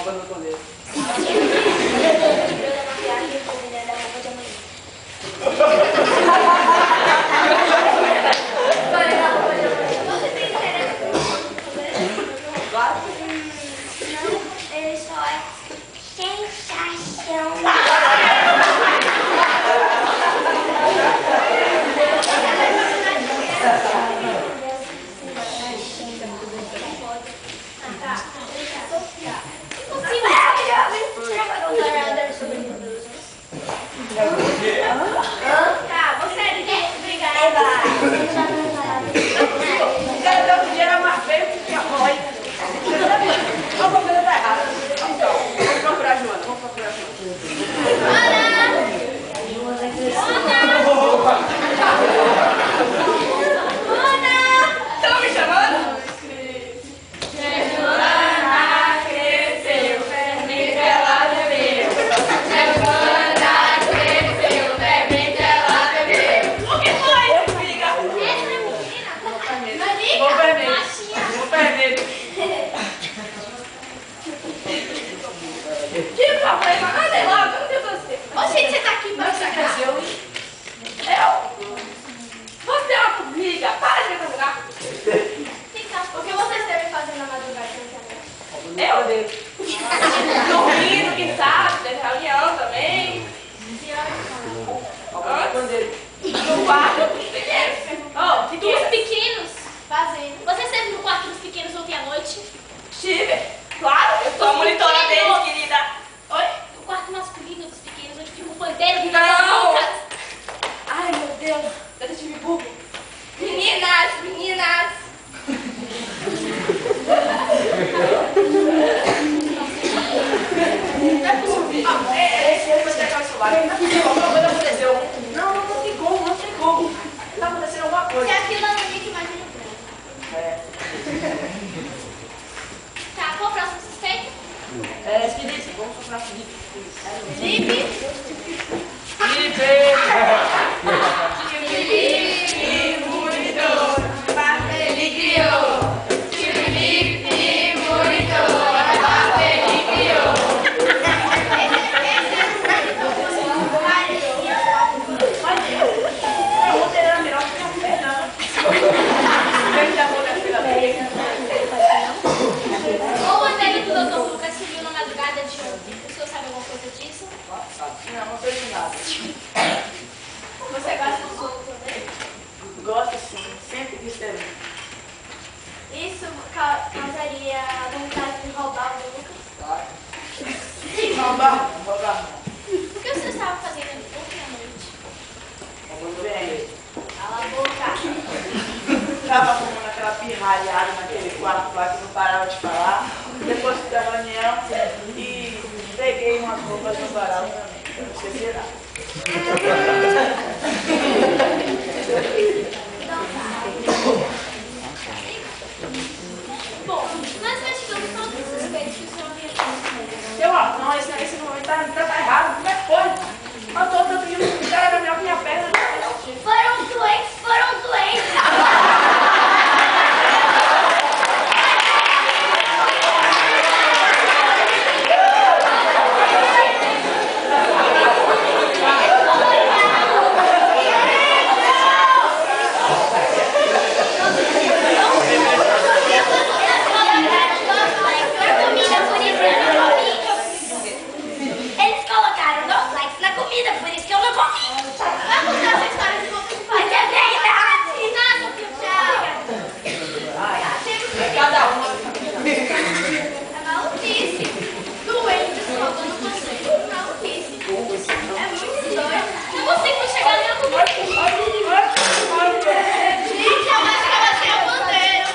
Roupa do bandeira. Ele só é sensação. Tá, você é de quem? Obrigada. O cara deu dinheiro a mais feio que a mãe. Alguma coisa tá errada. Então, vamos procurar a Joana. Vamos procurar a Joana. Você tá me chamando? Joana cresceu, fermente ela bebeu. Joana cresceu, fermente ela bebeu. O que foi, filha? Vou fermento. Vou fermento. Que problema? Ande logo, cadê você? Oxe, você tá aqui pra Você cresceu? Eu? Você é uma formiga? Para de me caminhar. O que vocês devem fazer na madrugada? Eu devo. Dormindo, quem sabe, teve reunião também. No quarto dos pequenos. Oh, Dos pequenos? Fazendo. Você esteve no quarto dos pequenos ontem à noite? Estive, claro, eu sou a monitora deles, querida. Oi? O quarto masculino dos pequenos, onde fica o pandeiro que Não. bocas. Ai, meu Deus, detetive burro. Meninas, meninas. Não é possível. Vou checar o celular. Alguma coisa aconteceu. Não tem como, não tem como. Tá acontecendo alguma Se coisa. aquilo é o Nick, imagina o branco. É. Tá, qual o próximo suspeito? Felipe, vamos procurar Felipe. Felipe. Felipe, monitor, ele criou. Felipe, monitor, ele criou. A outra era melhor que a perna. Eu já vou na fila dele. O pandeiro do Dr. Lucas sumiu na madrugada de ontem. O senhor sabe alguma coisa disso? Não sei de nada. Você gosta do soco também? Gosto sim, sempre quis ter. Isso causaria vontade de roubar o Lucas? Roubar. O que o senhor estava fazendo ontem à noite? Vamos ver. Cala a boca. Tava fumando aquela pirralhada naquele quarto lá que não parava de falar. Depois fui da reunião e peguei umas roupas no varal também. Eu não esqueci nada. Bom, nós investigamos todos os suspeitos que o senhor havia visto. Seu não, esse momento tá errado. Como é que foi? Eu tô pedindo o cara era melhor que minha perna. Foram doentes. Eles colocaram 2 likes na comida, por isso que eu não comi. Vamos contar essa história de como se faz. Mas é verdade. Nada, tchau. Cada uma. É maluquice. Doente roubando você. Maluquice. É muito doido. Eu consigo chegar na comida. Gente, eu acho que ela tem a bandeira.